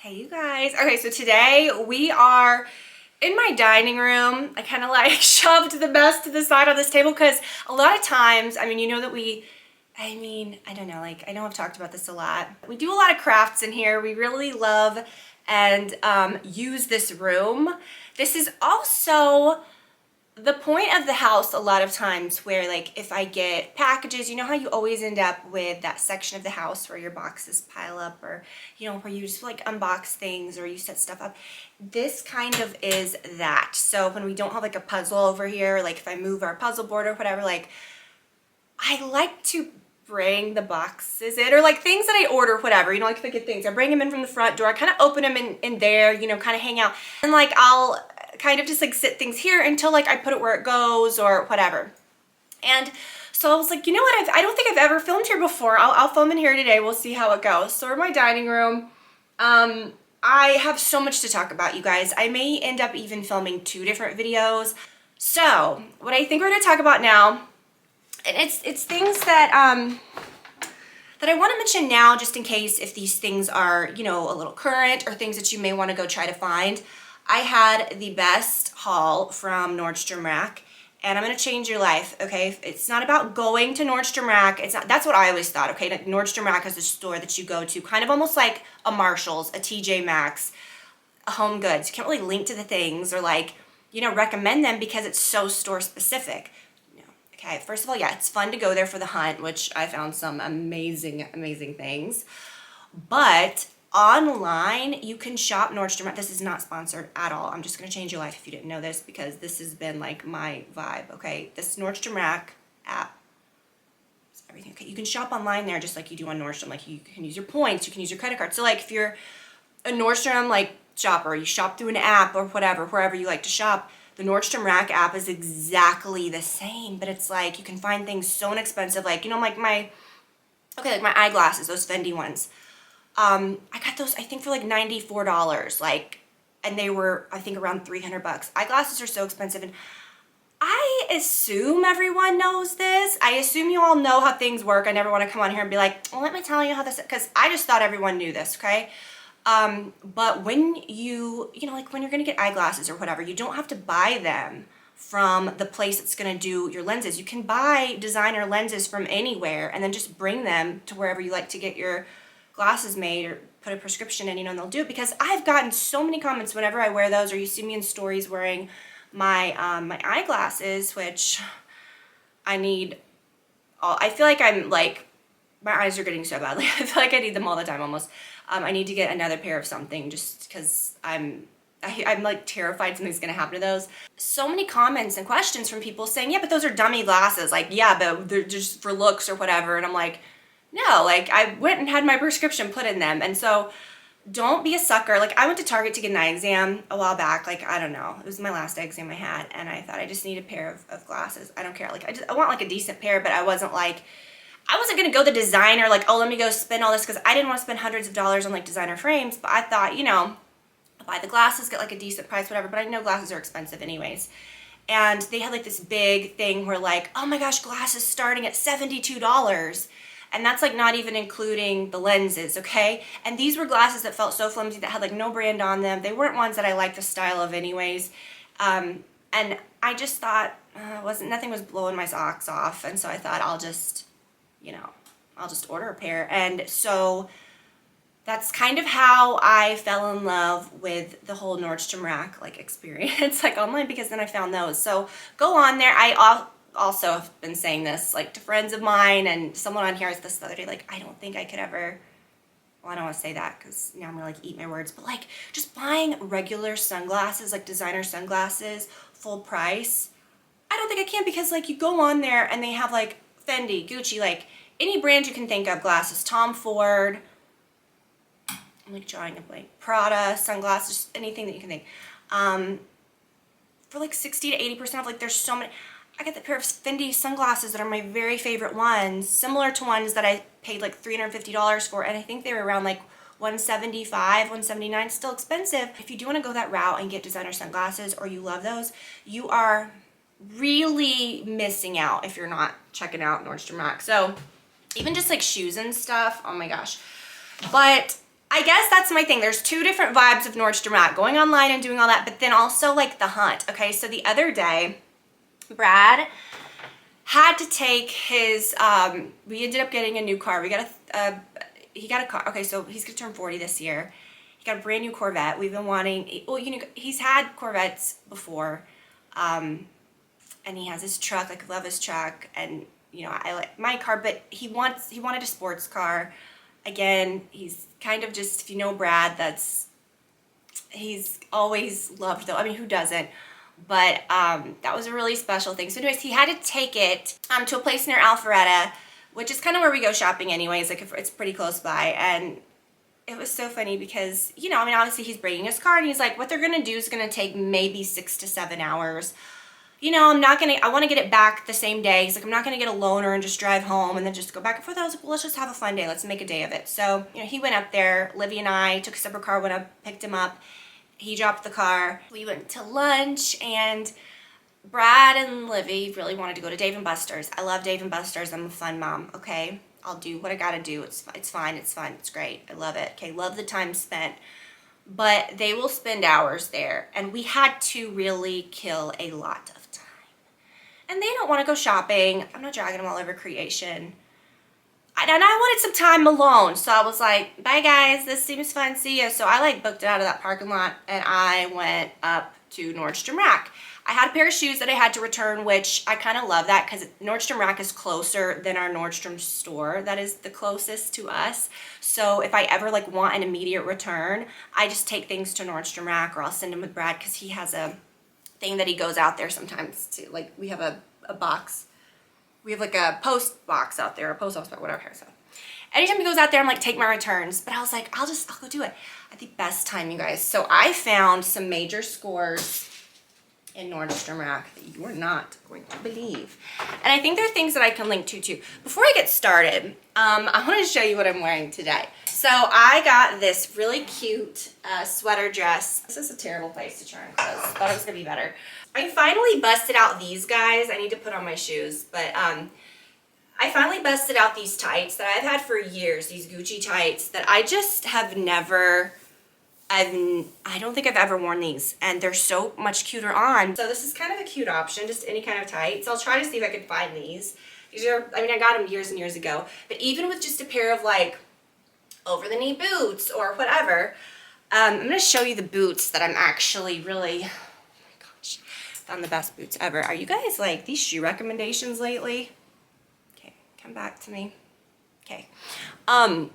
Hey you guys. Okay, so today we are in my dining room. I kind of like shoved the mess to the side on this table because a lot of times, you know that I don't know, like I know I've talked about this a lot. We do a lot of crafts in here. We really love and use this room. This is also the point of the house a lot of times where, like, if I get packages, you know how you always end up with that section of the house where your boxes pile up, or you know, where you just like unbox things or you set stuff up. This kind of is that. So when we don't have like a puzzle over here, like if I move our puzzle board or whatever, like I like to bring the boxes in, or like things that I order, whatever, you know, like if I get things, I bring them in from the front door, I kind of open them in there, you know, kind of hang out, and like I'll kind of just like sit things here until like I put it where it goes or whatever. And so I was like, you know what, I don't think I've ever filmed here before. I'll film in here today. We'll see how it goes. So we're in my dining room. I have so much to talk about, you guys. I may end up even filming 2 different videos. So what I think we're going to talk about now, and it's things that that I want to mention now, just in case if these things are, you know, a little current or things that you may want to go try to find. I had the best haul from Nordstrom Rack, and I'm going to change your life, okay? It's not about going to Nordstrom Rack. It's not, that's what I always thought, okay? Nordstrom Rack is a store that you go to, kind of almost like a Marshall's, a TJ Maxx, a Home Goods. You can't really link to the things or like, you know, recommend them because it's so store specific. Okay, first of all, yeah, it's fun to go there for the hunt, which I found some amazing, amazing things. But online, you can shop Nordstrom Rack. This is not sponsored at all. I'm just going to change your life if you didn't know this, because this has been like my vibe, okay? This Nordstrom Rack app, it's everything, okay? You can shop online there just like you do on Nordstrom. Like you can use your points, you can use your credit card. So like if you're a Nordstrom like shopper, you shop through an app or whatever, wherever you like to shop, the Nordstrom Rack app is exactly the same, but it's like you can find things so inexpensive. Like, you know, like my eyeglasses, those Fendi ones. I got those, I think, for like $94, like, and they were, I think, around $300. Eyeglasses are so expensive, and I assume everyone knows this. I assume you all know how things work. I never want to come on here and be like, well, let me tell you how this, because I just thought everyone knew this, okay? But when you know, like when you're going to get eyeglasses or whatever, you don't have to buy them from the place that's going to do your lenses. You can buy designer lenses from anywhere and then just bring them to wherever you like to get your glasses made or put a prescription in, you know, and they'll do it. Because I've gotten so many comments whenever I wear those, or you see me in stories wearing my, my eyeglasses, which I need. I feel like I'm like, my eyes are getting so bad. Like, I feel like I need them all the time almost. I need to get another pair of something just because I'm like terrified something's gonna happen to those. So many comments and questions from people saying, yeah, but those are dummy glasses. Like, yeah, but they're just for looks or whatever. And I'm like, no, like I went and had my prescription put in them. And so don't be a sucker. Like I went to Target to get an eye exam a while back. Like, I don't know, it was my last eye exam I had. And I thought I just need a pair of glasses. I don't care. Like I want like a decent pair, but I wasn't gonna go the designer, like, oh, let me go spend all this, because I didn't want to spend hundreds of dollars on like designer frames. But I thought, you know, I'll buy the glasses, get like a decent price, whatever. But I know glasses are expensive anyways. And they had like this big thing where like, oh my gosh, glasses starting at $72. And that's like not even including the lenses, okay? And these were glasses that felt so flimsy, that had like no brand on them. They weren't ones that I liked the style of anyways. And I just thought, nothing was blowing my socks off. And so I thought I'll just order a pair. And so that's kind of how I fell in love with the whole Nordstrom Rack like experience, like online, because then I found those. So go on there. I also have been saying this like to friends of mine, and someone on here asked this the other day, like, I don't think I could ever, well, I don't want to say that because now I'm gonna like eat my words, but like just buying regular sunglasses, like designer sunglasses, full price, I don't think I can, because like you go on there and they have like Fendi, Gucci, like any brand you can think of, glasses, Tom Ford, I'm like drawing a blank, Prada, sunglasses, anything that you can think, for like 60 to 80% off. Like there's so many. I got the pair of Fendi sunglasses that are my very favorite ones, similar to ones that I paid like $350 for, and I think they were around like $175, $179, still expensive. If you do want to go that route and get designer sunglasses, or you love those, you are really missing out if you're not checking out Nordstrom Rack. So even just like shoes and stuff, oh my gosh. But I guess that's my thing. There's two different vibes of Nordstrom Rack, going online and doing all that, but then also like the hunt. Okay, so the other day, Brad had to take his, we ended up getting a new car. We got he got a car. Okay, so he's gonna turn 40 this year. He got a brand new Corvette. We've been wanting, well, you know, he's had Corvettes before, and he has his truck. Like, I love his truck, and you know, I like my car, but he wanted a sports car. Again, he's kind of just, if you know Brad, he's always loved though. I mean, who doesn't? But that was a really special thing. So anyways, he had to take it to a place near Alpharetta, which is kind of where we go shopping anyways. Like, it's pretty close by. And it was so funny because, you know, I mean, obviously he's bringing his car, and he's like, what they're going to do is going to take maybe 6 to 7 hours. You know, I want to get it back the same day. He's like, I'm not going to get a loaner and just drive home and then just go back and forth. I was like, well, let's just have a fun day. Let's make a day of it. So, you know, he went up there. Livy and I took a separate car, went up, picked him up. He dropped the car. We went to lunch, and Brad and Livy really wanted to go to Dave & Buster's. I love Dave & Buster's. I'm a fun mom, okay? I'll do what I got to do. It's fine. It's fun. It's great. I love it. Okay, love the time spent. But they will spend hours there, and we had to really kill a lot of time. And they don't want to go shopping. I'm not dragging them all over creation. And I wanted some time alone, so I was like, bye guys, this seems fun, see ya. So I like booked it out of that parking lot, and I went up to Nordstrom Rack. I had a pair of shoes that I had to return, which I kind of love that because Nordstrom Rack is closer than our Nordstrom store. That is the closest to us. So if I ever like want an immediate return, I just take things to Nordstrom Rack, or I'll send them with Brad because he has a thing that he goes out there sometimes to, like, we have a box. We have like a post box out there, a post office box, whatever. So anytime he goes out there, I'm like, take my returns. But I was like, I'll go do it at the best time, you guys. So I found some major scores in Nordstrom Rack that you are not going to believe. And I think there are things that I can link to too. Before I get started, I want to show you what I'm wearing today. So I got this really cute sweater dress. This is a terrible place to try on clothes. Thought it was gonna be better. I finally busted out these guys. I need to put on my shoes, but I finally busted out these tights that I've had for years, these Gucci tights that I just have never, I don't think I've ever worn these, and they're so much cuter on. So this is kind of a cute option, just any kind of tights. I'll try to see if I can find these. These are, I mean, I got them years and years ago, but even with just a pair of like over the knee boots or whatever, I'm gonna show you the boots that I'm actually really, found the best boots ever. Are you guys like these shoe recommendations lately? Okay, come back to me. Okay. I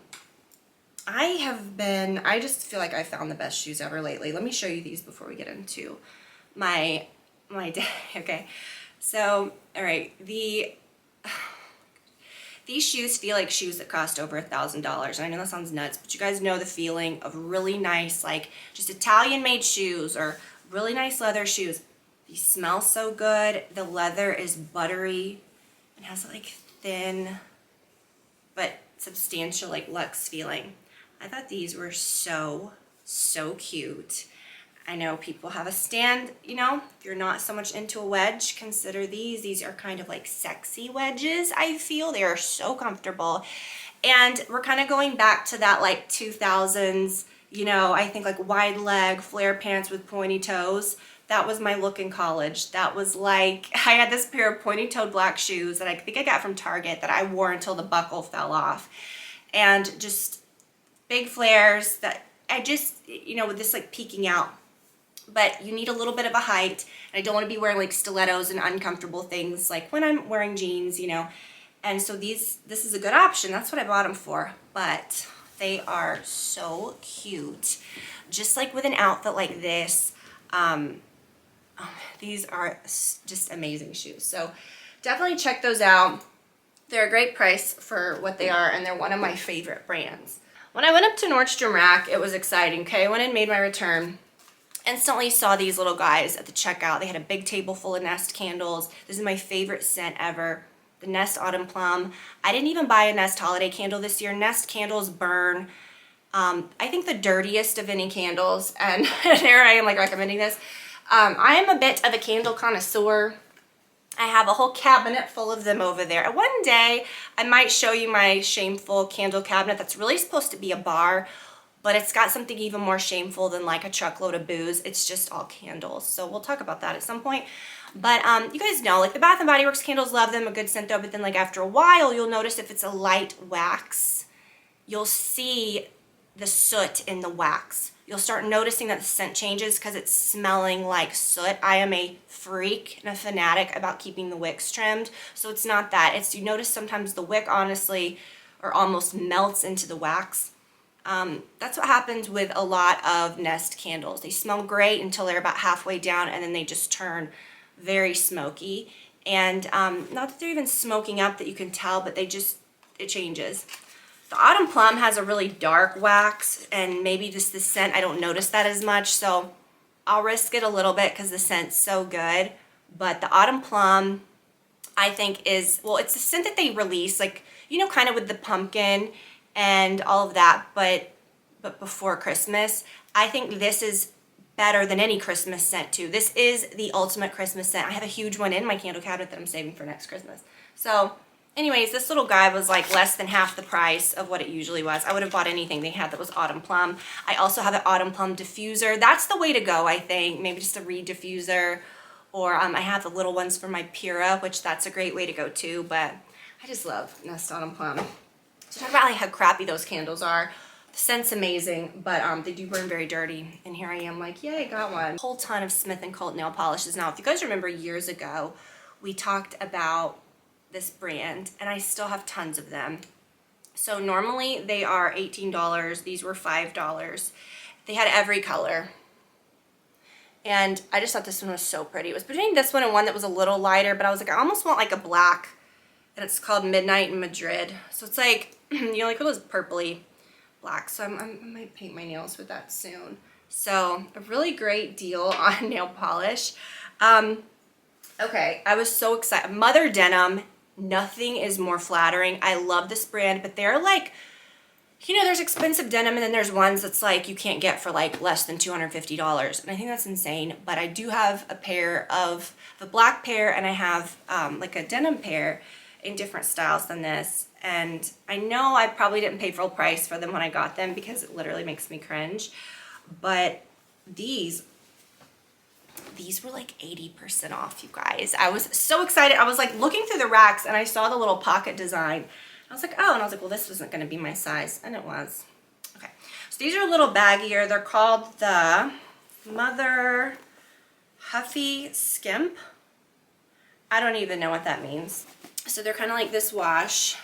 just feel like I found the best shoes ever lately. Let me show you these before we get into my day. Okay. So, all right, these shoes feel like shoes that cost over $1,000. And I know that sounds nuts, but you guys know the feeling of really nice, like just Italian made shoes or really nice leather shoes. These smell so good. The leather is buttery and has like thin but substantial like luxe feeling. I thought these were so cute. I know people have a stand, you know, if you're not so much into a wedge, consider these. These are kind of like sexy wedges, I feel. They are so comfortable. And we're kind of going back to that like 2000s, you know, I think like wide leg flare pants with pointy toes. That was my look in college. That was like, I had this pair of pointy-toed black shoes that I think I got from Target that I wore until the buckle fell off. And just big flares that I just, you know, with this like peeking out. But you need a little bit of a height. And I don't want to be wearing like stilettos and uncomfortable things like when I'm wearing jeans, you know. And so this is a good option. That's what I bought them for. But they are so cute. Just like with an outfit like this, these are just amazing shoes. So definitely check those out. They're a great price for what they are, and they're one of my favorite brands. When I went up to Nordstrom Rack, it was exciting, okay? I went and made my return. Instantly saw these little guys at the checkout. They had a big table full of Nest candles. This is my favorite scent ever, the Nest Autumn Plum. I didn't even buy a Nest holiday candle this year. Nest candles burn, I think, the dirtiest of any candles, and there I am like recommending this. I am a bit of a candle connoisseur. I have a whole cabinet full of them over there. One day, I might show you my shameful candle cabinet that's really supposed to be a bar, but it's got something even more shameful than like a truckload of booze. It's just all candles. So we'll talk about that at some point. But you guys know, like the Bath and Body Works candles, love them, a good scent though, but then like after a while, you'll notice if it's a light wax, you'll see the soot in the wax. You'll start noticing that the scent changes because it's smelling like soot. I am a freak and a fanatic about keeping the wicks trimmed. So it's not that. It's, you notice sometimes the wick honestly or almost melts into the wax. That's what happens with a lot of Nest candles. They smell great until they're about halfway down and then they just turn very smoky. And not that they're even smoking up that you can tell, but it changes. The Autumn Plum has a really dark wax, and maybe just the scent, I don't notice that as much, so I'll risk it a little bit because the scent's so good. But the Autumn Plum, I think is, well, it's the scent that they release, like, you know, kind of with the pumpkin and all of that, but before Christmas. I think this is better than any Christmas scent too. This is the ultimate Christmas scent. I have a huge one in my candle cabinet that I'm saving for next Christmas. So anyways, this little guy was like less than half the price of what it usually was. I would have bought anything they had that was Autumn Plum. I also have an Autumn Plum diffuser. That's the way to go, I think. Maybe just a reed diffuser. Or I have the little ones for my Pura, which that's a great way to go too. But I just love Nest Autumn Plum. So talk about like how crappy those candles are. The scent's amazing, but they do burn very dirty. And here I am like, yay, got one. A whole ton of Smith & Colt nail polishes. Now, if you guys remember years ago, we talked about this brand, and I still have tons of them. So normally they are $18. These were $5. They had every color. And I just thought this one was so pretty. It was between this one and one that was a little lighter, but I was like, I almost want like a black. And it's called Midnight in Madrid. So it's like, you know, like those purpley black. So I might paint my nails with that soon. So a really great deal on nail polish. Okay, I was so excited. Mother Denim. Nothing is more flattering. I love this brand, but they're like, you know, there's expensive denim and then there's ones that's like you can't get for like less than $250. And I think that's insane. But I do have a pair of the black pair, and I have like a denim pair in different styles than this. And I know I probably didn't pay full price for them when I got them because it literally makes me cringe. But these were like 80% off, you guys. I was so excited. I was like looking through the racks and I saw the little pocket design. I was like, oh, and I was like, well, this wasn't going to be my size. And it was. Okay. So these are a little baggier. They're called the Mother Huffy Skimp. I don't even know what that means. So they're kind of like this wash.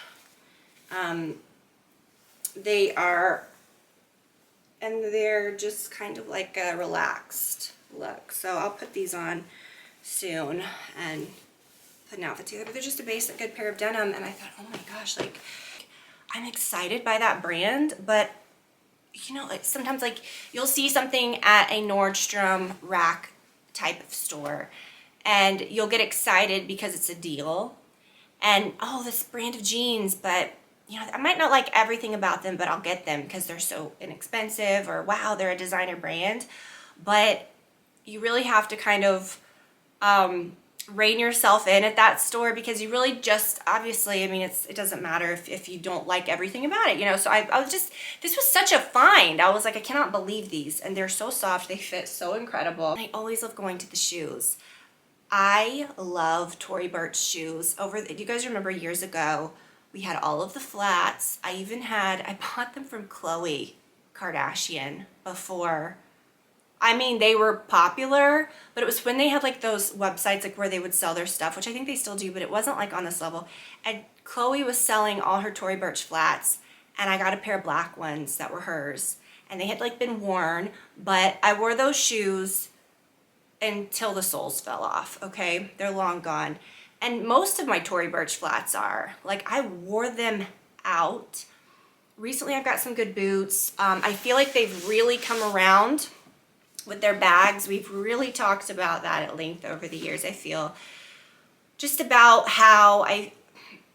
They are, and they're just kind of like a relaxed look. So I'll put these on soon and put an outfit together. But they're just a basic good pair of denim, and I thought, oh my gosh, like I'm excited by that brand. But you know, like sometimes like you'll see something at a Nordstrom Rack type of store and you'll get excited because it's a deal and oh, this brand of jeans, but you know, I might not like everything about them, but I'll get them because they're so inexpensive, or wow, they're a designer brand. But you really have to kind of rein yourself in at that store, because you really just, obviously, I mean, it doesn't matter if you don't like everything about it, you know. So I was just, this was such a find. I was like, I cannot believe these, and they're so soft, they fit so incredible. I always love going to the shoes. I love Tory Burch shoes. Do you guys remember years ago we had all of the flats? I bought them from Khloe Kardashian before. I mean, they were popular, but it was when they had like those websites like where they would sell their stuff, which I think they still do, but it wasn't like on this level. And Khloe was selling all her Tory Burch flats, and I got a pair of black ones that were hers, and they had like been worn, but I wore those shoes until the soles fell off, okay? They're long gone. And most of my Tory Burch flats are. Like, I wore them out. Recently, I've got some good boots. I feel like they've really come around with their bags. We've really talked about that at length over the years, I feel. Just about how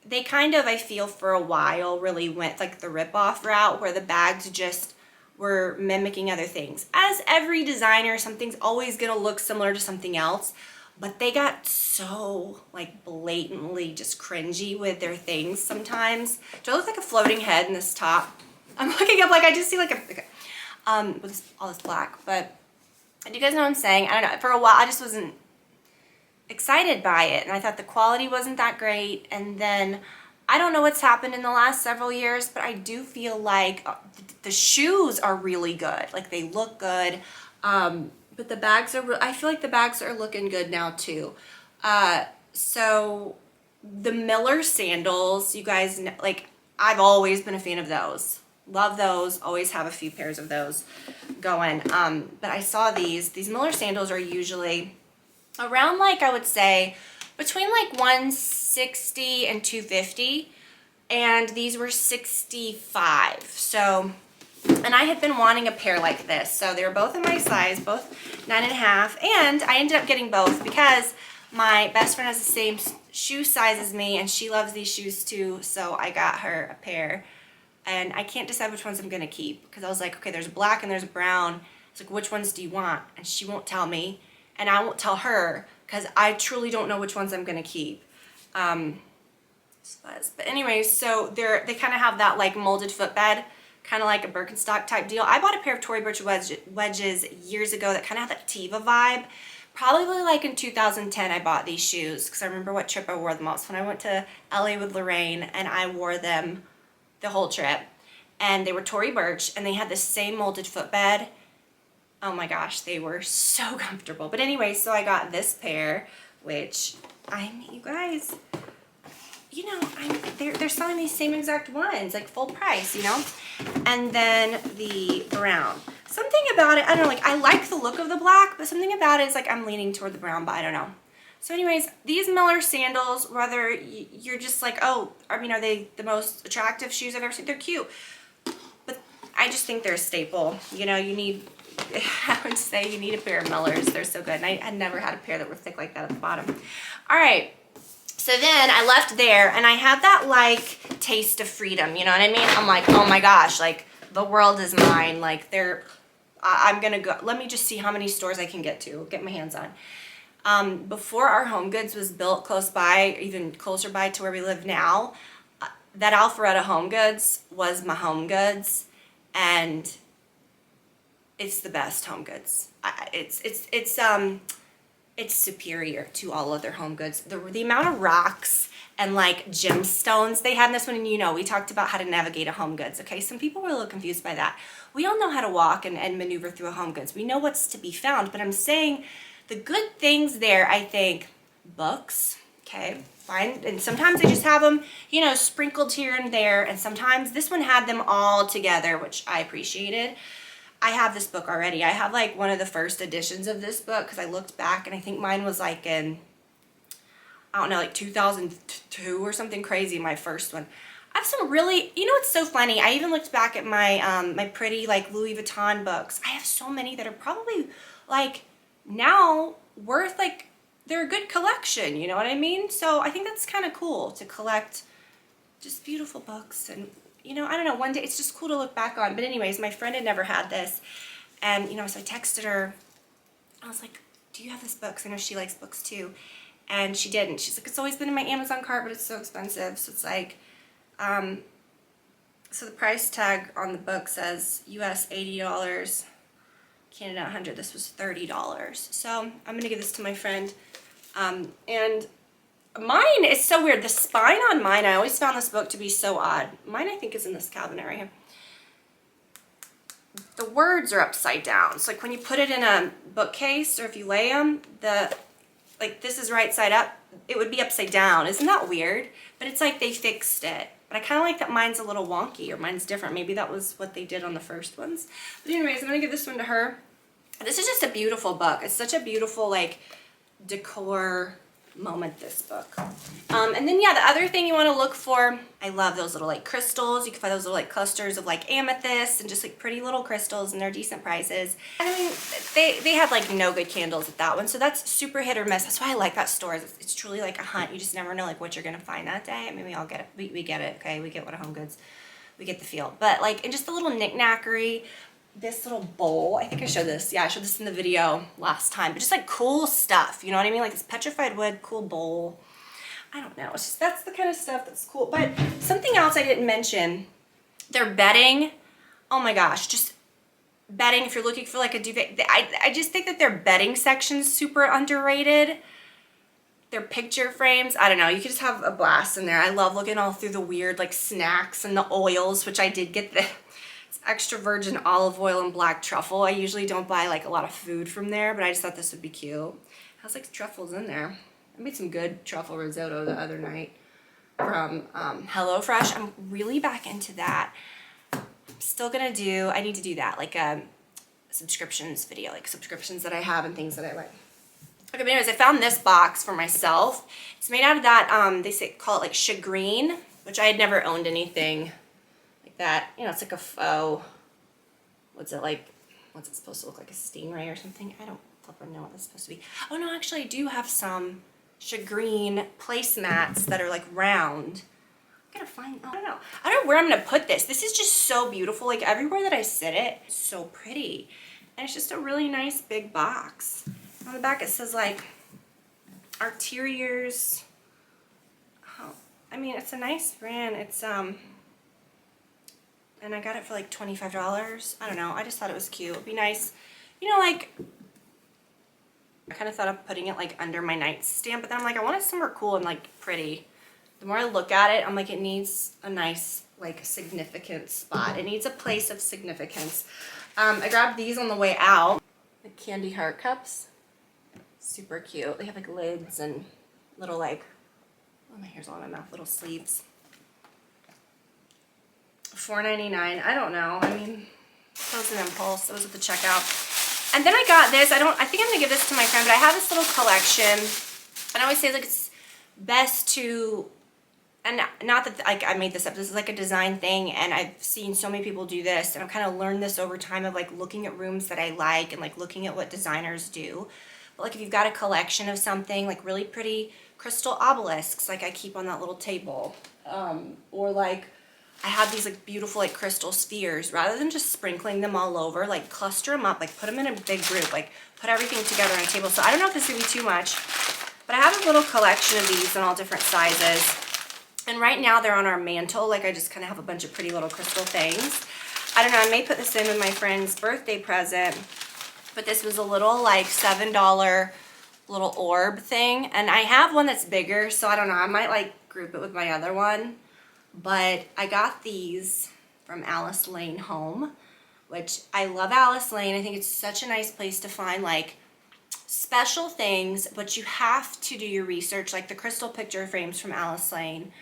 they kind of, I feel, for a while really went like the rip-off route where the bags just were mimicking other things. As every designer, something's always gonna look similar to something else, but they got so like blatantly just cringy with their things sometimes. Do I look like a floating head in this top? I'm looking up like I just see like a, okay. with all this black. But do you guys know what I'm saying? I don't know. For a while, I just wasn't excited by it, and I thought the quality wasn't that great. And then I don't know what's happened in the last several years, but I do feel like the shoes are really good. Like, they look good. But the bags are, I feel like the bags are looking good now too. So the Miller sandals, you guys know, like, I've always been a fan of those. Love those. Always have a few pairs of those going. But I saw these Miller sandals are usually around, like, I would say between like 160 and 250, and these were 65. So, and I had been wanting a pair like this. So they were both in my size, both 9.5, and I ended up getting both because my best friend has the same shoe size as me, and she loves these shoes too. So I got her a pair, and I can't decide which ones I'm gonna keep because I was like, okay, there's black and there's brown. It's like, which ones do you want? And she won't tell me, and I won't tell her because I truly don't know which ones I'm gonna keep. But anyways, so they kind of have that like molded footbed, kind of like a Birkenstock type deal. I bought a pair of Tory Burch wedges years ago that kind of had that Teva vibe. Probably like in 2010 I bought these shoes because I remember what trip I wore them on. So when I went to LA with Lorraine, and I wore them the whole trip, and they were Tory Burch, and they had the same molded footbed. Oh my gosh, they were so comfortable. But anyway, so I got this pair, which you guys, you know, they're selling these same exact ones, like full price, you know? And then the brown. Something about it, I don't know, like, I like the look of the black, but something about it is like I'm leaning toward the brown, but I don't know. So anyways, these Miller sandals, whether you're just like, oh, I mean, are they the most attractive shoes I've ever seen? They're cute. But I just think they're a staple. You know, you need, I would say you need a pair of Millers. They're so good. And I had never had a pair that were thick like that at the bottom. All right. So then I left there, and I had that like taste of freedom. You know what I mean? I'm like, oh my gosh, like the world is mine. Like I'm going to go, let me just see how many stores I can get my hands on. Before our Home Goods was built close by, even closer by to where we live now, that Alpharetta Home Goods was my Home Goods, and it's the best Home Goods. It's superior to all other Home Goods. The amount of rocks and like gemstones they had in this one, and you know, we talked about how to navigate a Home Goods, okay? Some people were a little confused by that. We all know how to walk and maneuver through a Home Goods. We know what's to be found, but I'm saying the good things there, I think, books, okay, fine. And sometimes they just have them, you know, sprinkled here and there, and sometimes this one had them all together, which I appreciated. I have this book already. I have like one of the first editions of this book because I looked back, and I think mine was like in, I don't know, like 2002 or something crazy, my first one. I have some really, you know what's so funny? I even looked back at my my pretty like Louis Vuitton books. I have so many that are probably like now worth like, they're a good collection, you know what I mean? So I think that's kind of cool to collect just beautiful books, and you know, I don't know, one day it's just cool to look back on. But anyways, my friend had never had this, and you know, so I texted her. I was like, do you have this book? 'Cause I know she likes books too. And she didn't. She's like, it's always been in my Amazon cart, but it's so expensive. So it's like, so the price tag on the book says US $80, Canada 100. This was $30. So I'm gonna give this to my friend. And mine is so weird. The spine on mine, I always found this book to be so odd. Mine, I think, is in this cabinet right here. The words are upside down. So like when you put it in a bookcase, or if you lay them, like this is right side up, it would be upside down. Isn't that weird? But it's like they fixed it. But I kind of like that mine's a little wonky, or mine's different. Maybe that was what they did on the first ones. But anyways, I'm gonna give this one to her. This is just a beautiful book. It's such a beautiful like decor moment, this book. And then yeah, the other thing you want to look for, I love those little like crystals. You can find those little like clusters of like amethyst and just like pretty little crystals, and they're decent prices. And I mean, they had like no good candles at that one, so that's super hit or miss. That's why I like that store. It's truly like a hunt. You just never know like what you're gonna find that day. I mean, we all get it. We get it, okay? We get what a Home Goods, we get the feel. But like, and just the little knickknackery, this little bowl, I think I showed this. Yeah, I showed this in the video last time. But just like cool stuff, you know what I mean? Like this petrified wood, cool bowl. I don't know. It's just, that's the kind of stuff that's cool. But something else I didn't mention, their bedding. Oh my gosh, just bedding, if you're looking for like a duvet, I just think that their bedding section's super underrated. Their picture frames, I don't know, you could just have a blast in there. I love looking all through the weird like snacks and the oils, which I did get the extra virgin olive oil and black truffle. I usually don't buy like a lot of food from there, but I just thought this would be cute. It has like truffles in there. I made some good truffle risotto the other night from HelloFresh. I'm really back into that. I'm still gonna do, I need to do that, like a subscriptions video, like subscriptions that I have and things that I like. Okay, but anyways, I found this box for myself. It's made out of that, they call it like shagreen, which I had never owned anything like that. You know, it's like a faux, what's it supposed to look like, a stingray or something? I don't flipping know what that's supposed to be. Oh no, actually I do have some shagreen placemats that are like round. I gotta find, I don't know where I'm gonna put this. This is just so beautiful. Like everywhere that I sit it, it's so pretty. And it's just a really nice big box. On the back it says like Arteriers. Oh, I mean, it's a nice brand. It's and I got it for like $25. I don't know, I just thought it was cute. It'd be nice, you know, like I kind of thought of putting it like under my nightstand, but then I'm like, I want it somewhere cool and like pretty. The more I look at it, I'm like, it needs a nice like significant spot. It needs a place of significance. I grabbed these on the way out, the candy heart cups. Super cute. They have like lids and little like, oh my hair's all in my mouth, little sleeves. $4.99. I don't know. I mean, that was an impulse. It was at the checkout. And then I got this. I think I'm gonna give this to my friend, but I have this little collection. And I always say like it's best to, and not that like I made this up, this is like a design thing, and I've seen so many people do this, and I've kind of learned this over time of like looking at rooms that I like and like looking at what designers do. But like if you've got a collection of something, like really pretty crystal obelisks, like I keep on that little table, or like I have these like beautiful like crystal spheres, rather than just sprinkling them all over, like cluster them up, like put them in a big group, like put everything together on a table. So I don't know if this would be too much, but I have a little collection of these in all different sizes. And right now they're on our mantle. Like I just kind of have a bunch of pretty little crystal things. I don't know, I may put this in with my friend's birthday present, but this was a little like $7 little orb thing. And I have one that's bigger, so I don't know, I might like group it with my other one. But I got these from Alice Lane Home, which I love Alice Lane. I think it's such a nice place to find like special things, but you have to do your research, like the crystal picture frames from Alice Lane.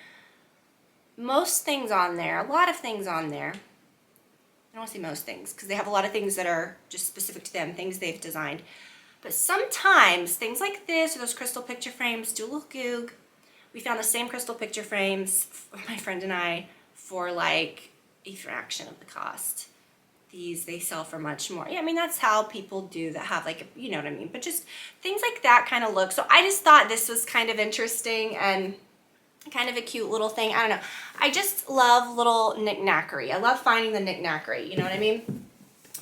Most things on there, a lot of things on there. I don't want to say most things, because they have a lot of things that are just specific to them, things they've designed. But sometimes things like this or those crystal picture frames do look goog. We found the same crystal picture frames, my friend and I, for like a fraction of the cost. These, they sell for much more. Yeah, I mean, that's how people do that have like, you know what I mean? But just things like that kind of look. So I just thought this was kind of interesting and kind of a cute little thing. I don't know. I just love little knick-knackery. I love finding the knick-knackery, you know what I mean?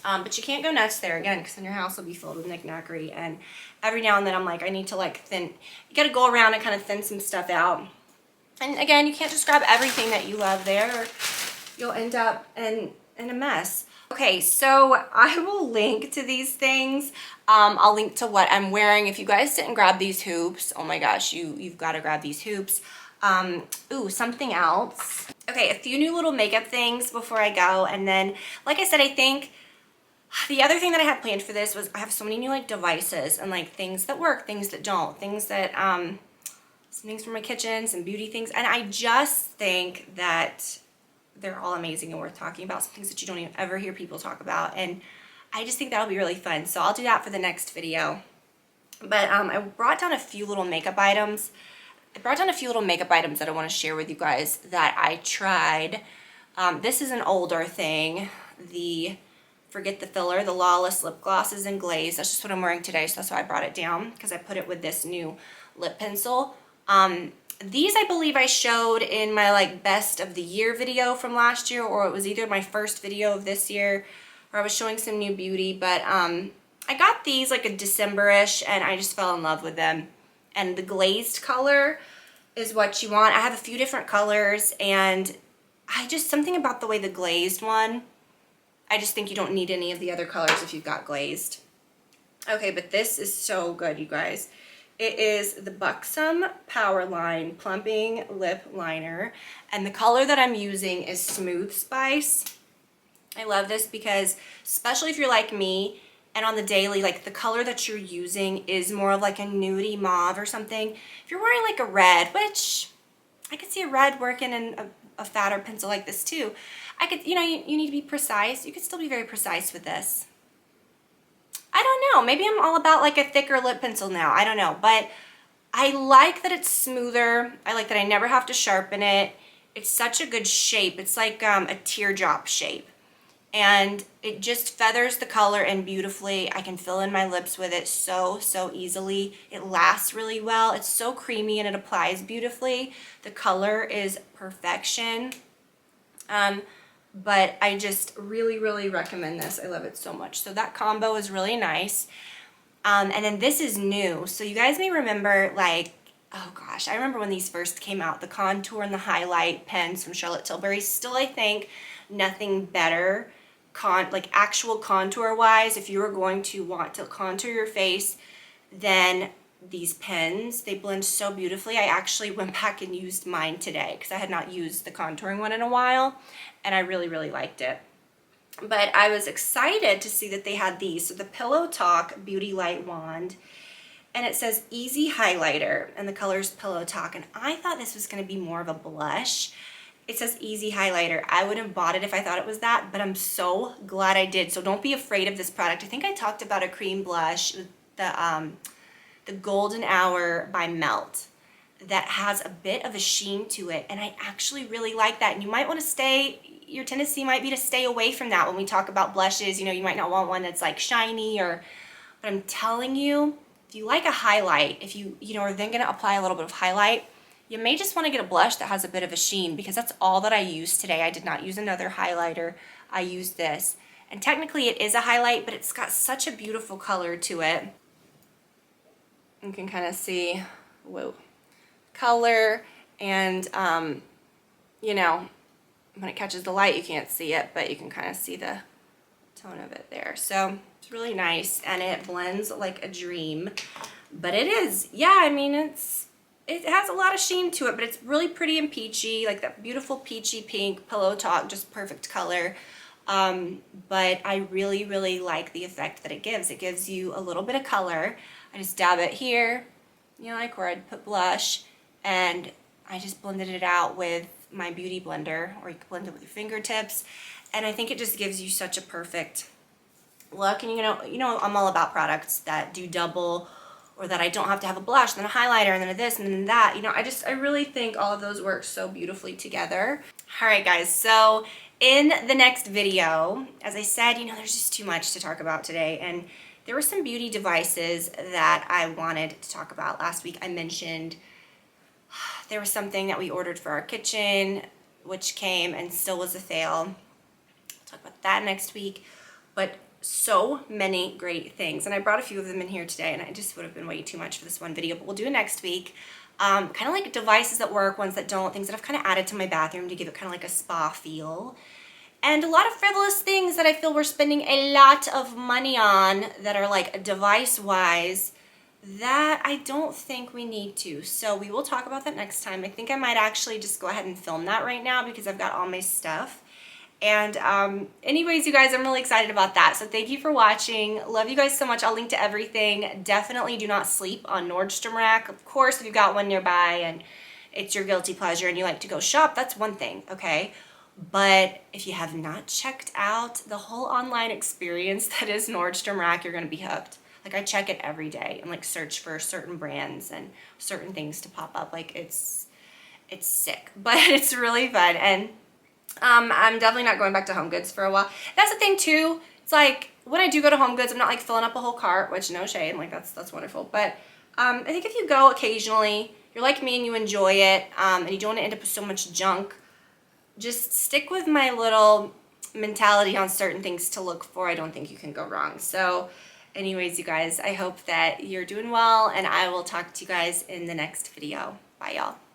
But you can't go nuts there again, because then your house will be filled with knick-knackery. And every now and then I'm like, I need to like you got to go around and kind of thin some stuff out. And again, you can't just grab everything that you love there, or you'll end up in a mess. Okay, so I will link to these things. I'll link to what I'm wearing. If you guys didn't grab these hoops, oh my gosh, you've got to grab these hoops. Ooh, something else. Okay, a few new little makeup things before I go. And then, like I said, I think the other thing that I had planned for this was I have so many new like devices and like things that work, things that don't, things that, some things for my kitchen, some beauty things. And I just think that they're all amazing and worth talking about. Some things that you don't even ever hear people talk about. And I just think that'll be really fun. So I'll do that for the next video. But I brought down a few little makeup items. that I want to share with you guys that I tried. This is an older thing. The Forget the Filler, the Lawless lip glosses in glaze. That's just what I'm wearing today, so that's why I brought it down, because I put it with this new lip pencil. These I believe I showed in my like best of the year video from last year, or it was either my first video of this year, where I was showing some new beauty. But I got these like a December-ish, and I just fell in love with them. And the glazed color is what you want. I have a few different colors, and something about the way the glazed one, I just think you don't need any of the other colors if you've got glazed. Okay, but this is so good, you guys. It is the Buxom Powerline Plumping Lip Liner, and the color that I'm using is Smooth Spice. I love this because, especially if you're like me, and on the daily, like the color that you're using is more of like a nudie mauve or something. If you're wearing like a red, which I could see a red working in a fatter pencil like this too. I could, you know, you need to be precise. You could still be very precise with this. I don't know, maybe I'm all about like a thicker lip pencil now, I don't know, but I like that it's smoother. I like that I never have to sharpen it. It's such a good shape. It's like a teardrop shape, and it just feathers the color in beautifully. I can fill in my lips with it so easily. It lasts really well. It's so creamy and it applies beautifully. The color is perfection. But I just really recommend this. I love it so much. So that combo is really nice. And then this is new. So you guys may remember, like, oh gosh, I remember when these first came out, the contour and the highlight pens from Charlotte Tilbury. Still, I think nothing better, like actual contour wise, if you were going to want to contour your face, then these pens, they blend so beautifully. I actually went back and used mine today because I had not used the contouring one in a while, and I really liked it. But I was excited to see that they had these. So the Pillow Talk Beauty Light Wand, and it says Easy Highlighter, and the color is Pillow Talk, and I thought this was going to be more of a blush. It says Easy Highlighter. I wouldn't have bought it if I thought it was that, but I'm so glad I did. So don't be afraid of this product. I think I talked about a cream blush, the Golden Hour by Melt, that has a bit of a sheen to it, and I actually really like that. And you might want to stay, your tendency might be to stay away from that when we talk about blushes. You know, you might not want one that's like shiny, or, but I'm telling you, if you like a highlight, if you know, are then going to apply a little bit of highlight, you may just want to get a blush that has a bit of a sheen, because that's all that I used today. I did not use another highlighter. I used this, and technically it is a highlight, but it's got such a beautiful color to it. You can kind of see, whoa, color, and you know, when it catches the light you can't see it, but you can kind of see the tone of it there. So it's really nice, and it blends like a dream. But it is, yeah, I mean, it has a lot of sheen to it, but it's really pretty and peachy, like that beautiful peachy pink Pillow Talk, just perfect color. But I really like the effect that it gives. It gives you a little bit of color. I just dab it here, you know, like where I'd put blush, and I just blended it out with my beauty blender, or you can blend it with your fingertips, and I think it just gives you such a perfect look. And you know, I'm all about products that do double, or that I don't have to have a blush, then a highlighter, and then a this, and then that. You know, I really think all of those work so beautifully together. All right, guys, so in the next video, as I said, you know, there's just too much to talk about today, and there were some beauty devices that I wanted to talk about. Last week I mentioned there was something that we ordered for our kitchen, which came and still was a fail. I'll talk about that next week. But so many great things, and I brought a few of them in here today, and it just would have been way too much for this one video, but we'll do it next week. Kind of like devices that work, ones that don't, things that I've kind of added to my bathroom to give it kind of like a spa feel. And a lot of frivolous things that I feel we're spending a lot of money on that are like device-wise that I don't think we need to. So we will talk about that next time. I think I might actually just go ahead and film that right now because I've got all my stuff. And anyways, you guys, I'm really excited about that. So thank you for watching. Love you guys so much. I'll link to everything. Definitely do not sleep on Nordstrom Rack. Of course, if you've got one nearby and it's your guilty pleasure and you like to go shop, that's one thing, okay? But if you have not checked out the whole online experience that is Nordstrom Rack, you're going to be hooked. Like, I check it every day and like search for certain brands and certain things to pop up. Like, it's sick, but it's really fun. And I'm definitely not going back to Home Goods for a while. That's the thing too. It's like when I do go to Home Goods, I'm not like filling up a whole cart, which no shade, like that's wonderful. But I think if you go occasionally, you're like me and you enjoy it, and you don't want to end up with so much junk, just stick with my little mentality on certain things to look for. I don't think you can go wrong. So anyways, you guys, I hope that you're doing well, and I will talk to you guys in the next video. Bye, y'all.